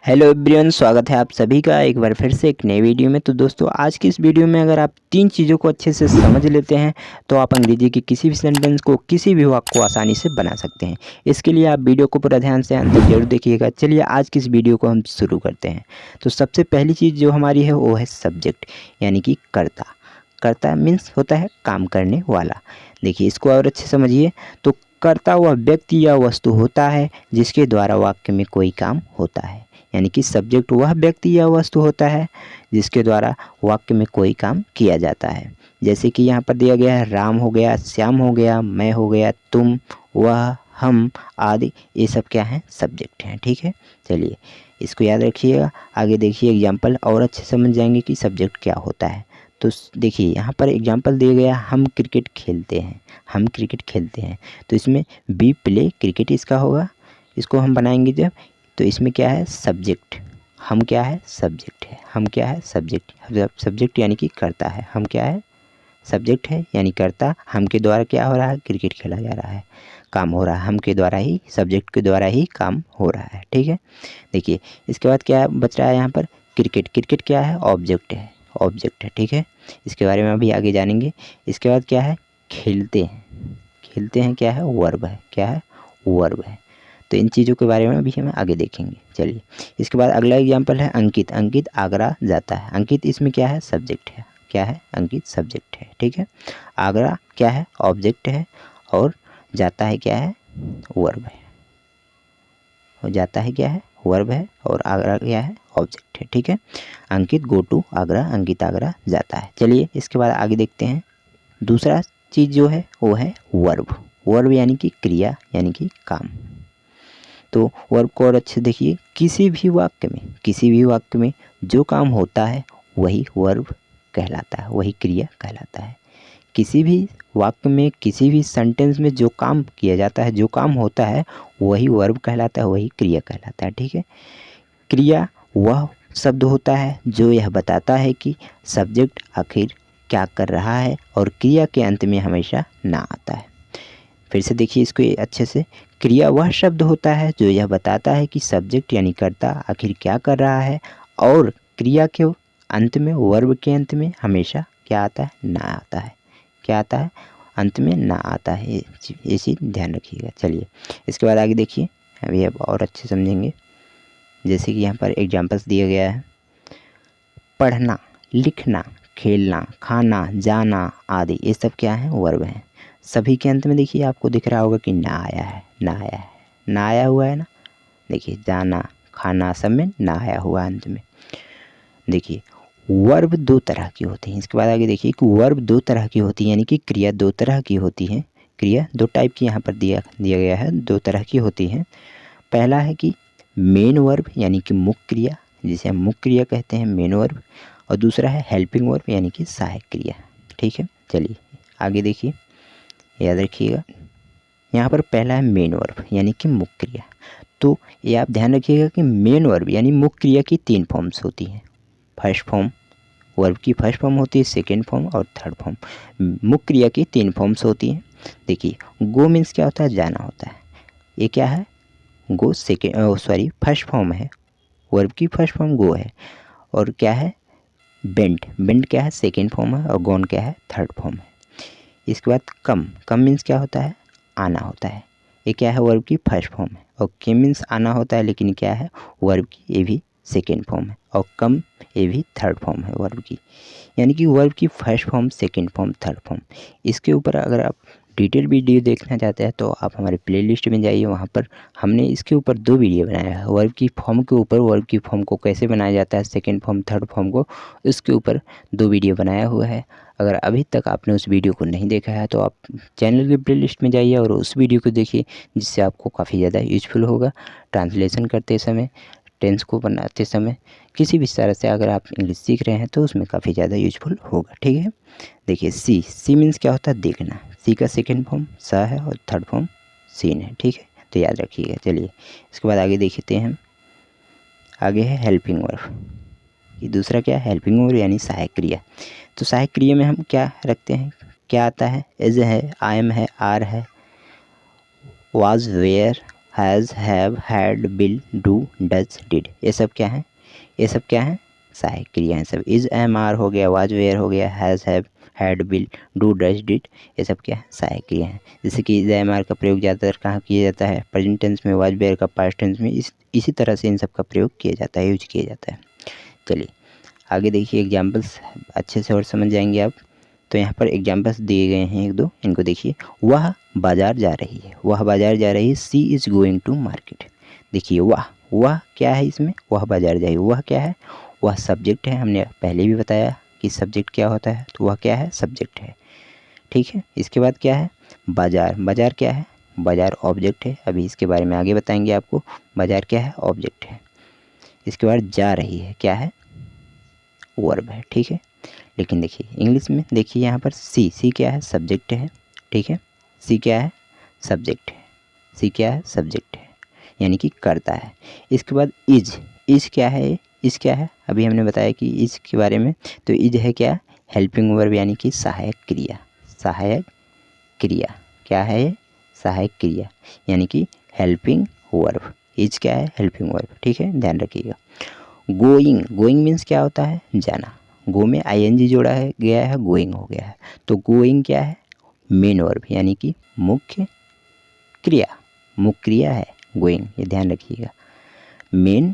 Hello everyone, स्वागत है आप सभी का एक बार फिर से एक नई वीडियो में। तो दोस्तों, आज की इस वीडियो में अगर आप तीन चीज़ों को अच्छे से समझ लेते हैं तो आप अंग्रेजी के किसी भी सेंटेंस को, किसी भी वाक्य को आसानी से बना सकते हैं। इसके लिए आप वीडियो को पूरा ध्यान से अंत तक जरूर देखिएगा। चलिए आज की इस वीडियो को हम शुरू करते हैं। तो सबसे पहली चीज़ जो हमारी है वो है सब्जेक्ट, यानी कि कर्ता। कर्ता मीन्स होता है काम करने वाला। देखिए इसको और अच्छे समझिए। तो कर्ता वह व्यक्ति या वस्तु होता है जिसके द्वारा वाक्य में कोई काम होता है, यानी कि सब्जेक्ट वह व्यक्ति या वस्तु होता है जिसके द्वारा वाक्य में कोई काम किया जाता है। जैसे कि यहाँ पर दिया गया है, राम हो गया, श्याम हो गया, मैं हो गया, तुम, वह, हम आदि, ये सब क्या हैं? सब्जेक्ट हैं। ठीक है, चलिए इसको याद रखिएगा। आगे देखिए एग्जाम्पल और अच्छे समझ जाएंगे कि सब्जेक्ट क्या होता है। तो देखिए यहाँ पर एग्जाम्पल दिया गया, हम क्रिकेट खेलते हैं। हम क्रिकेट खेलते हैं तो इसमें बी प्ले क्रिकेट इसका होगा। इसको हम बनाएंगे जब, तो इसमें क्या है? सब्जेक्ट। हम क्या है? सब्जेक्ट है। हम क्या है? सब्जेक्ट। सब्जेक्ट यानी कि करता है। हम क्या है? सब्जेक्ट है यानी करता। हम के द्वारा क्या हो रहा है? क्रिकेट खेला जा रहा है, काम हो रहा है। हम के द्वारा ही, सब्जेक्ट के द्वारा ही काम हो रहा है। ठीक है, देखिए इसके बाद क्या बच रहा है यहाँ पर? क्रिकेट। क्रिकेट क्या है? ऑब्जेक्ट है। ऑब्जेक्ट है। ठीक है, इसके बारे में अभी आगे जानेंगे। इसके बाद क्या है? खेलते हैं। खेलते हैं क्या है? वर्ब है। क्या है? वर्ब है। तो इन चीज़ों के बारे में भी हम आगे देखेंगे। चलिए इसके बाद अगला एग्जाम्पल है अंकित। अंकित आगरा जाता है। अंकित इसमें क्या है? सब्जेक्ट है। क्या है? अंकित सब्जेक्ट है। ठीक है, आगरा क्या है? ऑब्जेक्ट है, और जाता है क्या है? वर्ब है। और जाता है क्या है? वर्ब है, और आगरा क्या है? ऑब्जेक्ट है। ठीक है, अंकित गो टू आगरा। अंकित आगरा जाता है। चलिए इसके बाद आगे देखते हैं। दूसरा चीज़ जो है वो है वर्ब। वर्ब यानी कि क्रिया, यानी कि काम। तो वर्ब को और अच्छे देखिए, किसी भी वाक्य में, किसी भी वाक्य में जो काम होता है वही वर्ब कहलाता है, वही क्रिया कहलाता है। किसी भी वाक्य में, किसी भी सेंटेंस में जो काम किया जाता है, जो काम होता है वही वर्ब कहलाता है, वही क्रिया कहलाता है। ठीक है, क्रिया वह शब्द होता है जो यह बताता है कि सब्जेक्ट आखिर क्या कर रहा है, और क्रिया के अंत में हमेशा ना आता है। फिर से देखिए इसको अच्छे से। क्रिया वह शब्द होता है जो यह बताता है कि सब्जेक्ट यानी कर्ता आखिर क्या कर रहा है, और क्रिया के अंत में, वर्ब के अंत में हमेशा क्या आता है? ना आता है। क्या आता है? अंत में ना आता है। ये चीज़ ध्यान रखिएगा। चलिए इसके बाद आगे देखिए, अभी अब और अच्छे समझेंगे। जैसे कि यहाँ पर एग्जाम्पल्स दिया गया है, पढ़ना, लिखना, खेलना, खाना, जाना आदि, ये सब क्या है? वर्ब हैं। सभी के अंत में देखिए आपको दिख रहा होगा कि ना आया है। ना आया है, ना आया हुआ है ना। देखिए जाना, खाना सब में ना आया हुआ अंत में। देखिए वर्ब दो तरह की होती हैं। इसके बाद आगे देखिए कि वर्ब दो तरह की होती है, यानी कि क्रिया दो तरह की होती है। क्रिया दो टाइप की यहाँ पर दिया गया है, दो तरह की होती हैं। पहला है कि मेन वर्ब, यानी कि मुख्य क्रिया, जिसे हम मुख्य क्रिया कहते हैं, मेन वर्ब। और दूसरा है हेल्पिंग वर्ब, यानी कि सहायक क्रिया। ठीक है, चलिए आगे देखिए, याद रखिएगा। यहाँ पर पहला है मेन वर्ब, यानी कि मुख्य क्रिया। तो ये आप ध्यान रखिएगा कि मेन वर्ब यानी मुख्य क्रिया की तीन फॉर्म्स होती हैं। फर्स्ट फॉर्म, वर्ब की फर्स्ट फॉर्म होती है, सेकेंड फॉर्म और थर्ड फॉर्म। मुख्य क्रिया की तीन फॉर्म्स होती हैं। देखिए गो मीन्स क्या होता है? जाना होता है। ये क्या है? गो फर्स्ट फॉर्म है। वर्ब की फर्स्ट फॉर्म गो है। और क्या है? बेंट। बेंट क्या है? सेकेंड फॉर्म है। और गॉन क्या है? थर्ड फॉर्म है। इसके बाद कम। कम मीन्स क्या होता है? आना होता है। ये क्या है? वर्ब की फर्स्ट फॉर्म है। और के मीन्स आना होता है, लेकिन क्या है? वर्ब की, ये भी सेकेंड फॉर्म है। और कम, ये भी थर्ड फॉर्म है वर्ब की। यानी कि वर्ब की first form, second form, third form. इसके ऊपर अगर आप डिटेल वीडियो देखना चाहते हैं तो आप हमारे प्लेलिस्ट में जाइए, वहाँ पर हमने इसके ऊपर दो वीडियो बनाया है। वर्ब की फॉर्म के ऊपर, वर्ब की फॉर्म को कैसे बनाया जाता है, सेकेंड फॉर्म, थर्ड फॉर्म को, इसके ऊपर दो वीडियो बनाया हुआ है। अगर अभी तक आपने उस वीडियो को नहीं देखा है तो आप चैनल की प्लेलिस्ट में जाइए और उस वीडियो को देखिए, जिससे आपको काफ़ी ज़्यादा यूजफुल होगा। ट्रांसलेशन करते समय, टेंस को बनाते समय, किसी भी तरह से अगर आप इंग्लिश सीख रहे हैं तो उसमें काफ़ी ज़्यादा यूजफुल होगा। ठीक है, देखिए सी। सी मीन्स क्या होता है? देखना। सी का सेकेंड फॉर्म स है और थर्ड फॉर्म सीन है। ठीक है, तो याद रखिएगा। चलिए इसके बाद आगे देखते हैं। आगे है हेल्पिंग वर्ब। ये दूसरा क्या है? हेल्पिंग वर्ब यानी सहायक क्रिया। तो सहायक क्रिया में हम क्या रखते हैं? क्या आता है? इज है, आई एम है, आर है, was, were, has, have, had, will, do, does, did, ये सब क्या है? ये सब क्या है? सहायक क्रिया हैं सब। इज, एम, आर हो गया, वाज, वेयर हो गया, has, have, had, will, do, does, did, ये सब क्या है? सहायक क्रिया हैं। जैसे कि इज, एम, आर का प्रयोग ज़्यादातर कहाँ किया जाता है? प्रेजेंट टेंस में, वाज, वेयर का पास्ट टेंस में, इसी तरह से इन सब का प्रयोग किया जाता है, यूज किया जाता है। चलिए आगे देखिए, एग्जाम्पल्स अच्छे से और समझ जाएंगे आप। तो यहाँ पर एग्जाम्पल्स दिए गए हैं एक दो, इनको देखिए। वह बाजार जा रही है, वह बाजार जा रही है। सी इज़ गोइंग टू मार्केट। देखिए वह क्या है इसमें? वह बाजार जाएगी, वह क्या है? वह सब्जेक्ट है। हमने पहले भी बताया कि सब्जेक्ट क्या होता है, तो वह क्या है? सब्जेक्ट है। ठीक है, इसके बाद क्या है? बाजार, बाजार क्या है? बाजार ऑब्जेक्ट है। अभी इसके बारे में आगे बताएंगे आपको। बाजार क्या है? ऑब्जेक्ट है। इसके बाद जा रही है, क्या है? वर्ब है। ठीक है, लेकिन देखिए इंग्लिश में देखिए यहाँ पर सी क्या है? सब्जेक्ट है। ठीक है, सी क्या है? सब्जेक्ट है। सी क्या है? सब्जेक्ट है, यानी कि करता है। इसके बाद इज क्या है? इज क्या है? अभी हमने बताया कि इज के बारे में। तो इज है क्या? हेल्पिंग वर्ब, यानी कि सहायक क्रिया। सहायक क्रिया क्या है? सहायक क्रिया, यानी कि हेल्पिंग वर्ब। इज क्या है? Helping verb. ठीक है, ध्यान रखिएगा। गोइंग, गोइंग मीन्स क्या होता है? जाना। गो में आईएनजी जोड़ा है, गया है, गोइंग हो गया है। तो गोइंग क्या है? मेन वर्ब, यानी कि मुख्य क्रिया। मुख्य क्रिया है गोइंग, ये ध्यान रखिएगा। Main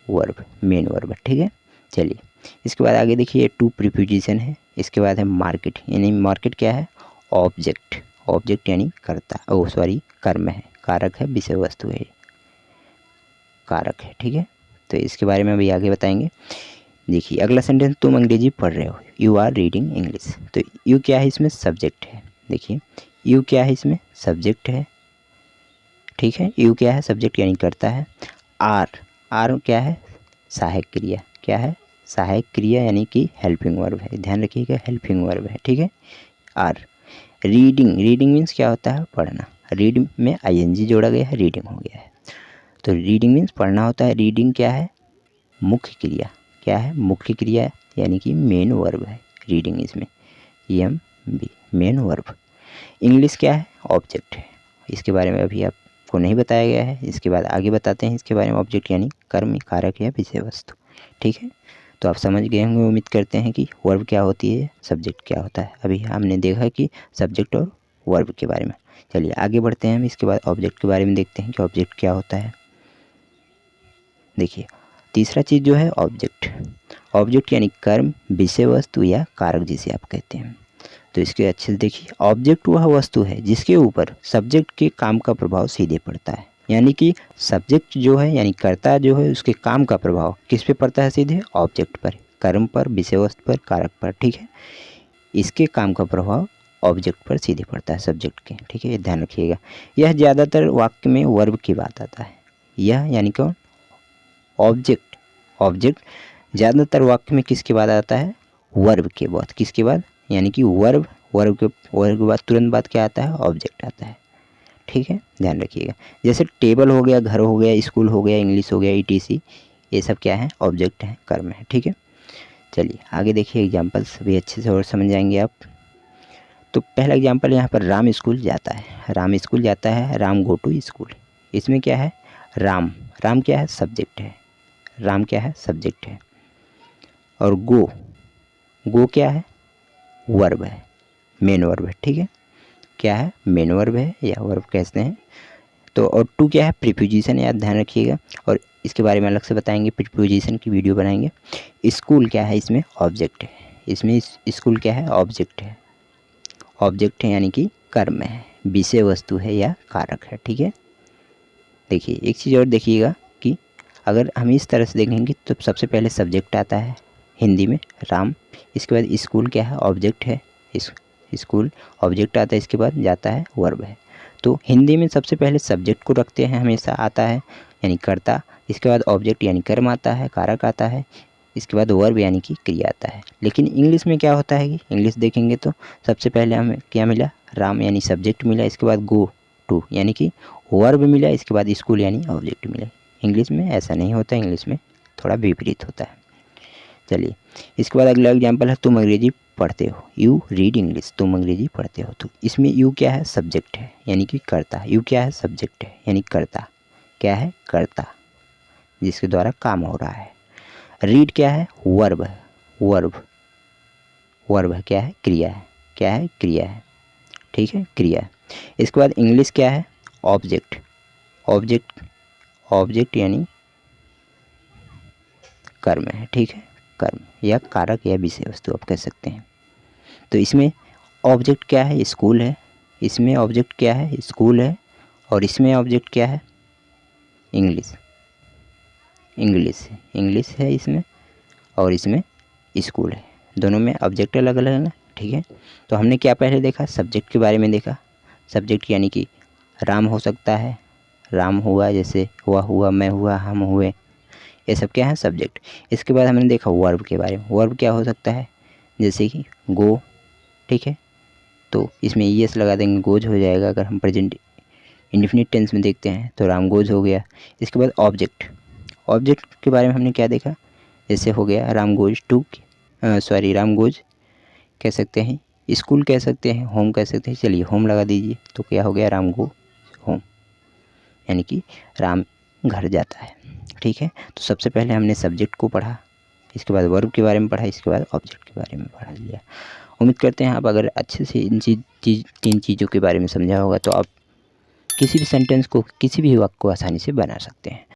verb, main verb. ठीक है, चलिए इसके बाद आगे देखिए, टू प्रीपोजिशन है। इसके बाद है मार्केट, यानी मार्केट क्या है? ऑब्जेक्ट। ऑब्जेक्ट यानी कर्ता, कर्म है, कारक है, विषय वस्तु है, कारक है। ठीक है, तो इसके बारे में अभी आगे बताएंगे। देखिए अगला सेंटेंस, तुम अंग्रेजी पढ़ रहे हो, यू आर रीडिंग इंग्लिश। तो यू क्या है? इसमें सब्जेक्ट है। देखिए यू क्या है? इसमें सब्जेक्ट है। ठीक है, यू क्या है? सब्जेक्ट यानी करता है। आर क्या है? सहायक क्रिया। क्या है? सहायक क्रिया, यानी कि हेल्पिंग वर्ब है, ध्यान रखिएगा, हेल्पिंग वर्ब है। ठीक है, आर। रीडिंग, रीडिंग मीन्स क्या होता है? पढ़ना। रीड में आईएनजी जोड़ा गया है, रीडिंग हो गया है। तो रीडिंग मीन्स पढ़ना होता है। रीडिंग क्या है? मुख्य क्रिया। क्या है? मुख्य क्रिया, यानी कि मेन वर्ब है रीडिंग इसमें, am be, main verb. English क्या है? ऑब्जेक्ट है। इसके बारे में अभी आपको नहीं बताया गया है, इसके बाद आगे बताते हैं इसके बारे में। ऑब्जेक्ट यानी कर्म, कारक या विषय वस्तु। ठीक है, तो आप समझ गए होंगे, उम्मीद करते हैं कि वर्ब क्या होती है, सब्जेक्ट क्या होता है। अभी हमने देखा कि सब्जेक्ट और वर्ब के बारे में। चलिए आगे बढ़ते हैं हम, इसके बाद ऑब्जेक्ट के बारे में देखते हैं कि ऑब्जेक्ट क्या होता है। देखिए तीसरा चीज़ जो है ऑब्जेक्ट। ऑब्जेक्ट यानी कर्म, विषय वस्तु या कारक जिसे आप कहते हैं। तो इसके अच्छे से देखिए, ऑब्जेक्ट वह वस्तु है जिसके ऊपर सब्जेक्ट के काम का प्रभाव सीधे पड़ता है। यानी कि सब्जेक्ट जो है, यानी कर्ता जो है, उसके काम का प्रभाव किस पे पड़ता है? सीधे ऑब्जेक्ट पर, कर्म पर, विषय वस्तु पर, कारक पर। ठीक है, इसके काम का प्रभाव ऑब्जेक्ट पर सीधे पड़ता है, सब्जेक्ट के। ठीक है, ये ध्यान रखिएगा। यह ज़्यादातर वाक्य में वर्ब की बात आता है। यह यानी कौन? ऑब्जेक्ट। ऑब्जेक्ट ज़्यादातर वाक्य में किसके बाद आता है? वर्ब के बाद। किसके बाद? यानी कि वर्ब के बाद तुरंत बाद क्या आता है? ऑब्जेक्ट आता है। ठीक है, ध्यान रखिएगा। जैसे टेबल हो गया, घर हो गया, स्कूल हो गया, इंग्लिश हो गया, ईटीसी, ये सब क्या है? ऑब्जेक्ट है, कर्म है। ठीक है, चलिए आगे देखिए, एग्जाम्पल्स भी अच्छे से और समझ जाएंगे आप। तो पहला एग्जाम्पल यहाँ पर, राम स्कूल जाता है। राम स्कूल जाता है, राम गो टू स्कूल। इसमें क्या है? राम, राम क्या है? सब्जेक्ट है। राम क्या है? सब्जेक्ट है। और गो क्या है? वर्ब है, मेन वर्ब है। ठीक है, क्या है? मेन वर्ब है या वर्ब कहते हैं। तो और टू क्या है? प्रीपोजिशन है, याद ध्यान रखिएगा, और इसके बारे में अलग से बताएंगे, प्रीपोजिशन की वीडियो बनाएंगे। स्कूल क्या है? इसमें ऑब्जेक्ट है। इसमें स्कूल क्या है? ऑब्जेक्ट है। ऑब्जेक्ट है यानी कि कर्म है, विषय वस्तु है या कारक है। ठीक है, देखिए एक चीज़ और देखिएगा कि अगर हम इस तरह से देखेंगे तो सबसे पहले सब्जेक्ट आता है हिंदी में, राम। इसके बाद स्कूल क्या है? ऑब्जेक्ट है, स्कूल ऑब्जेक्ट आता है। इसके बाद जाता है, वर्ब है। तो हिंदी में सबसे पहले सब्जेक्ट को रखते हैं, हमेशा आता है यानी कर्ता। इसके बाद ऑब्जेक्ट यानी कर्म आता है, कारक आता है। इसके बाद वर्ब यानी कि क्रिया आता है। लेकिन इंग्लिश में क्या होता है कि इंग्लिश देखेंगे तो सबसे पहले हमें क्या मिला? राम यानी सब्जेक्ट मिला। इसके बाद गो टू यानी कि वर्ब मिला। इसके बाद स्कूल यानी ऑब्जेक्ट मिला। इंग्लिश में ऐसा नहीं होता, इंग्लिश में थोड़ा विपरीत होता है। चलिए इसके बाद अगला एग्जाम्पल है, तुम अंग्रेजी पढ़ते हो, यू रीड इंग्लिश। तुम अंग्रेजी पढ़ते हो, तो इसमें यू क्या है? सब्जेक्ट है, यानी कि कर्ता। यू क्या है? सब्जेक्ट है, यानी कर्ता। क्या है, कर्ता, जिसके द्वारा काम हो रहा है। रीड क्या है, वर्ब, वर्ब, वर्ब क्या है, क्रिया है, क्या है, क्रिया है, ठीक है, क्रिया है। इसके बाद इंग्लिश क्या है, ऑब्जेक्ट, ऑब्जेक्ट, ऑब्जेक्ट यानी कर्म है, ठीक है, कर्म या कारक या विषय वस्तु आप कह सकते हैं। तो इसमें ऑब्जेक्ट क्या है, स्कूल है, इसमें ऑब्जेक्ट क्या है, स्कूल है, और इसमें ऑब्जेक्ट क्या है, इंग्लिश, इंग्लिश, इंग्लिश है इसमें, और इसमें स्कूल है। दोनों में ऑब्जेक्ट अलग अलग है ना, ठीक है। तो हमने क्या पहले देखा, सब्जेक्ट के बारे में देखा। सब्जेक्ट यानी कि राम हो सकता है, राम हुआ, जैसे वह हुआ, मैं हुआ, हम हुए, ये सब क्या है, सब्जेक्ट। इसके बाद हमने देखा वर्ब के बारे में। वर्ब क्या हो सकता है, जैसे कि गो, ठीक है, तो इसमें यस लगा देंगे, गोज हो जाएगा। अगर हम प्रेजेंट इंडेफिनिट टेंस में देखते हैं तो राम गोज हो गया। इसके बाद ऑब्जेक्ट, ऑब्जेक्ट के बारे में हमने क्या देखा, जैसे हो गया Ram goes to, sorry Ram goes कह सकते हैं, स्कूल कह सकते हैं, होम कह सकते हैं। चलिए होम लगा दीजिए, तो क्या हो गया, राम गो होम, यानी कि राम घर जाता है, ठीक है। तो सबसे पहले हमने सब्जेक्ट को पढ़ा, इसके बाद वर्ब के बारे में पढ़ा, इसके बाद ऑब्जेक्ट के बारे में पढ़ा लिया। उम्मीद करते हैं आप अगर अच्छे से इन तीन चीज़ों के बारे में समझा होगा तो आप किसी भी सेंटेंस को, किसी भी वाक्य को आसानी से बना सकते हैं।